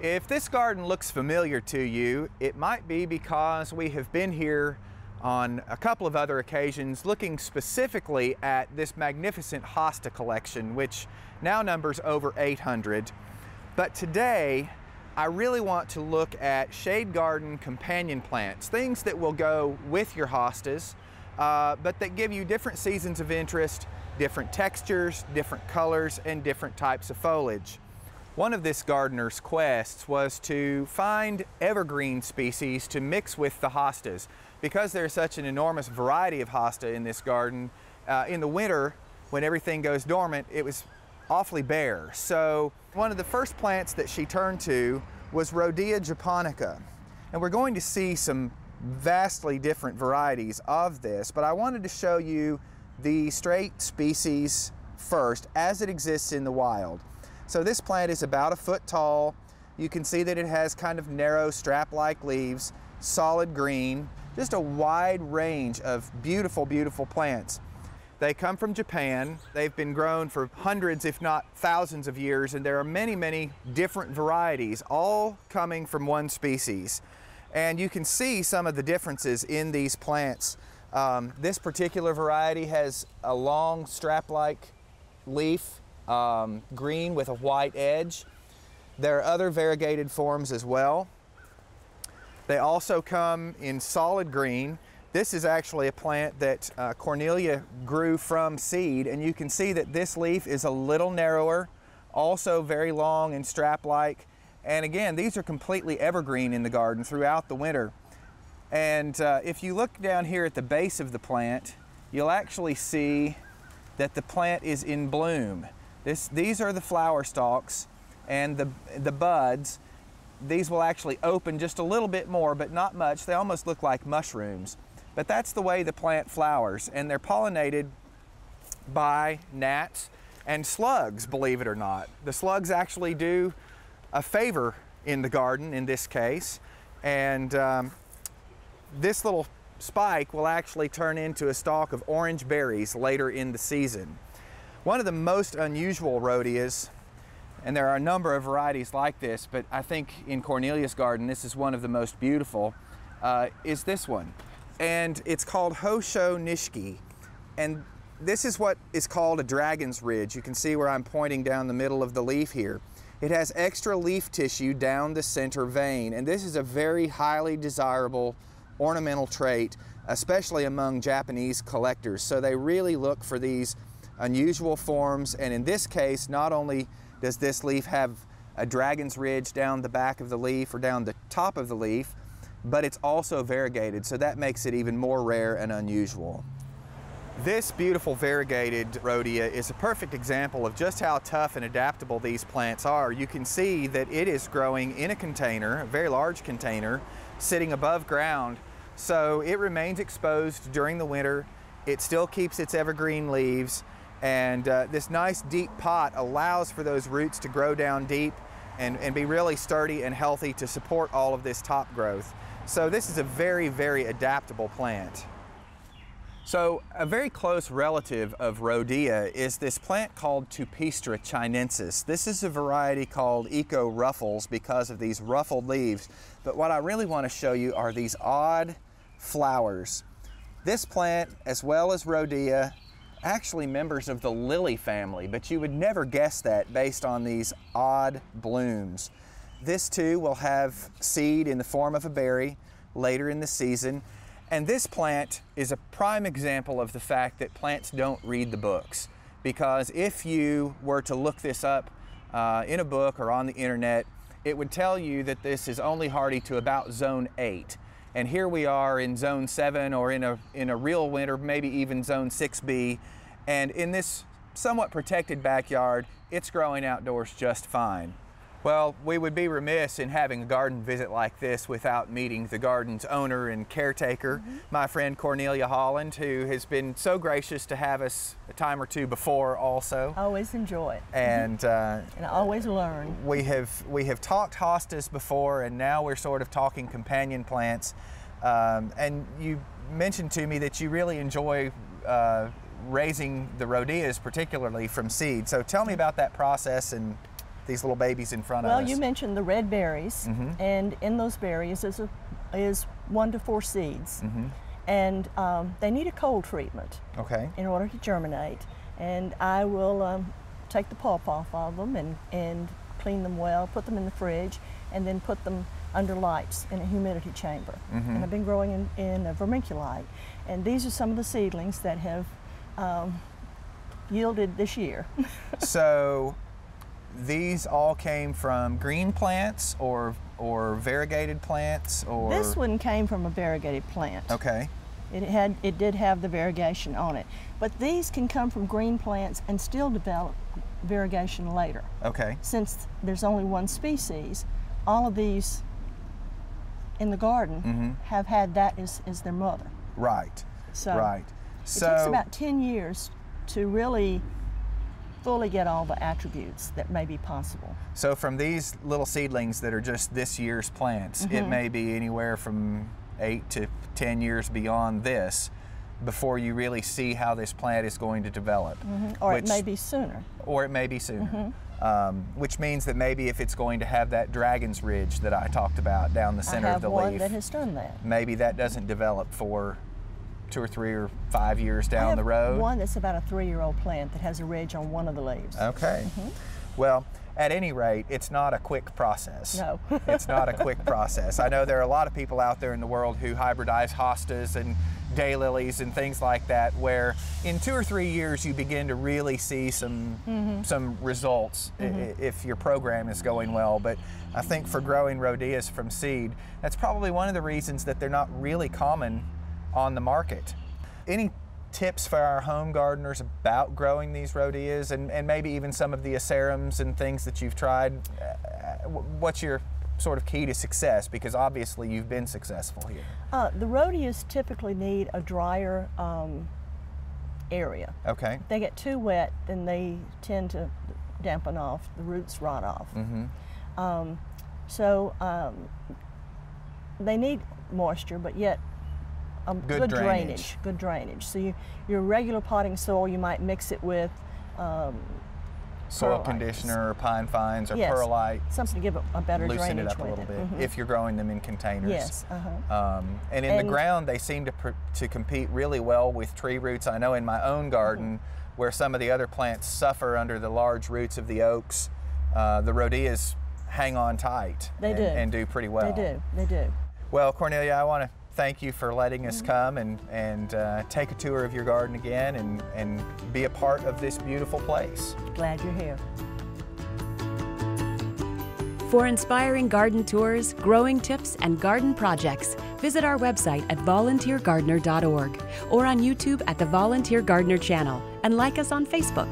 If this garden looks familiar to you, it might be because we have been here on a couple of other occasions looking specifically at this magnificent hosta collection, which now numbers over 800. But today, I really want to look at shade garden companion plants, things that will go with your hostas, but that give you different seasons of interest, different textures, different colors, and different types of foliage. One of this gardener's quests was to find evergreen species to mix with the hostas. Because there's such an enormous variety of hosta in this garden, in the winter, when everything goes dormant, it was awfully bare. So one of the first plants that she turned to was Rohdea japonica. And we're going to see some vastly different varieties of this, but I wanted to show you the straight species first as it exists in the wild. So this plant is about 1 foot tall. You can see that it has kind of narrow strap-like leaves, solid green, just a wide range of beautiful, beautiful plants. They come from Japan. They've been grown for hundreds, if not thousands of years, and there are many, many different varieties, all coming from one species. And you can see some of the differences in these plants. This particular variety has a long strap-like leaf, green with a white edge. There are other variegated forms as well. They also come in solid green. This is actually a plant that Cornelia grew from seed, and you can see that this leaf is a little narrower, also very long and strap-like. And again, these are completely evergreen in the garden throughout the winter. And if you look down here at the base of the plant, you'll actually see that the plant is in bloom. These are the flower stalks, and the buds. These will actually open just a little bit more, but not much. They almost look like mushrooms. But that's the way the plant flowers, and they're pollinated by gnats and slugs, believe it or not. The slugs actually do a favor in the garden in this case, and this little spike will actually turn into a stalk of orange berries later in the season. One of the most unusual Rohdeas, and there are a number of varieties like this, but I think in Cornelia's garden this is one of the most beautiful, is this one. And it's called Sho Nishiki. And this is what is called a dragon's ridge. You can see where I'm pointing down the middle of the leaf here. It has extra leaf tissue down the center vein, and this is a very highly desirable ornamental trait, especially among Japanese collectors. So they really look for these unusual forms, and in this case, not only does this leaf have a dragon's ridge down the back of the leaf or down the top of the leaf, but it's also variegated, so that makes it even more rare and unusual. This beautiful variegated Rohdea is a perfect example of just how tough and adaptable these plants are. You can see that it is growing in a container, a very large container, sitting above ground, so it remains exposed during the winter. It still keeps its evergreen leaves, and this nice deep pot allows for those roots to grow down deep and be really sturdy and healthy to support all of this top growth. So this is a very, very adaptable plant. So a very close relative of Rohdea is this plant called TUPISTRA chinensis. This is a variety called Eco Ruffles because of these ruffled leaves. But what I really want to show you are these odd flowers. This plant, as well as Rohdea, actually members of the lily family, but you would never guess that based on these odd blooms. This too will have seed in the form of a berry later in the season. And this plant is a prime example of the fact that plants don't read the books. Because if you were to look this up in a book or on the internet, it would tell you that this is only hardy to about zone 8. And here we are in zone 7, or in a real winter, maybe even zone 6B. And in this somewhat protected backyard, it's growing outdoors just fine. Well, we would be remiss in having a garden visit like this without meeting the garden's owner and caretaker, my friend Cornelia Holland, who has been so gracious to have us a time or two before also. Always enjoy it. And I always learn. We have talked hostas before, and now we're sort of talking companion plants. And you mentioned to me that you really enjoy raising the Rohdeas, particularly from seed. So tell me about that process and these little babies in front of us? Well, you mentioned the red berries, and in those berries is 1 to 4 seeds. And they need a cold treatment in order to germinate. And I will take the pulp off of them and clean them well, put them in the fridge, and then put them under lights in a humidity chamber. And I've been growing in a vermiculite. And these are some of the seedlings that have yielded this year. So these all came from green plants or variegated plants, or? This one came from a variegated plant. Okay. It did have the variegation on it. But these can come from green plants and still develop variegation later. Okay. Since there's only one species, all of these in the garden have had that as their mother. Right. So right. It takes about 10 years to really fully get all the attributes that may be possible. So from these little seedlings that are just this year's plants, it may be anywhere from 8 to 10 years beyond this before you really see how this plant is going to develop. Or it may be sooner. Or it may be sooner. Which means that maybe if it's going to have that dragon's ridge that I talked about down the center of the leaf. I have one that has done that. Maybe that doesn't develop for 2 or 3 or 5 years down the road. One that's about a 3-year-old plant that has a ridge on one of the leaves. Okay. Well, at any rate, it's not a quick process. No. It's not a quick process. I know there are a lot of people out there in the world who hybridize hostas and daylilies and things like that, where in 2 or 3 years you begin to really see some results if your program is going well. But I think for growing Rohdeas from seed, that's probably one of the reasons that they're not really common on the market. Any tips for our home gardeners about growing these Rohdeas and maybe even some of the acerums and things that you've tried? What's your sort of key to success? Because obviously you've been successful here. The Rohdeas typically need a drier area. Okay. If they get too wet, then they tend to dampen off, the roots rot off. They need moisture, but yet good drainage. Good drainage. So your regular potting soil, you might mix it with soil conditioner or pine fines or perlite. Something to give it a better drainage. Loosen it up a little bit if you're growing them in containers. Yes. And in the ground, they seem to compete really well with tree roots. I know in my own garden, where some of the other plants suffer under the large roots of the oaks, the Rohdeas hang on tight. And do pretty well. They do. Well, Cornelia, I want to thank you for letting us come and take a tour of your garden again and be a part of this beautiful place. Glad you're here. For inspiring garden tours, growing tips, and garden projects, visit our website at volunteergardener.org or on YouTube at the Volunteer Gardener channel, and like us on Facebook.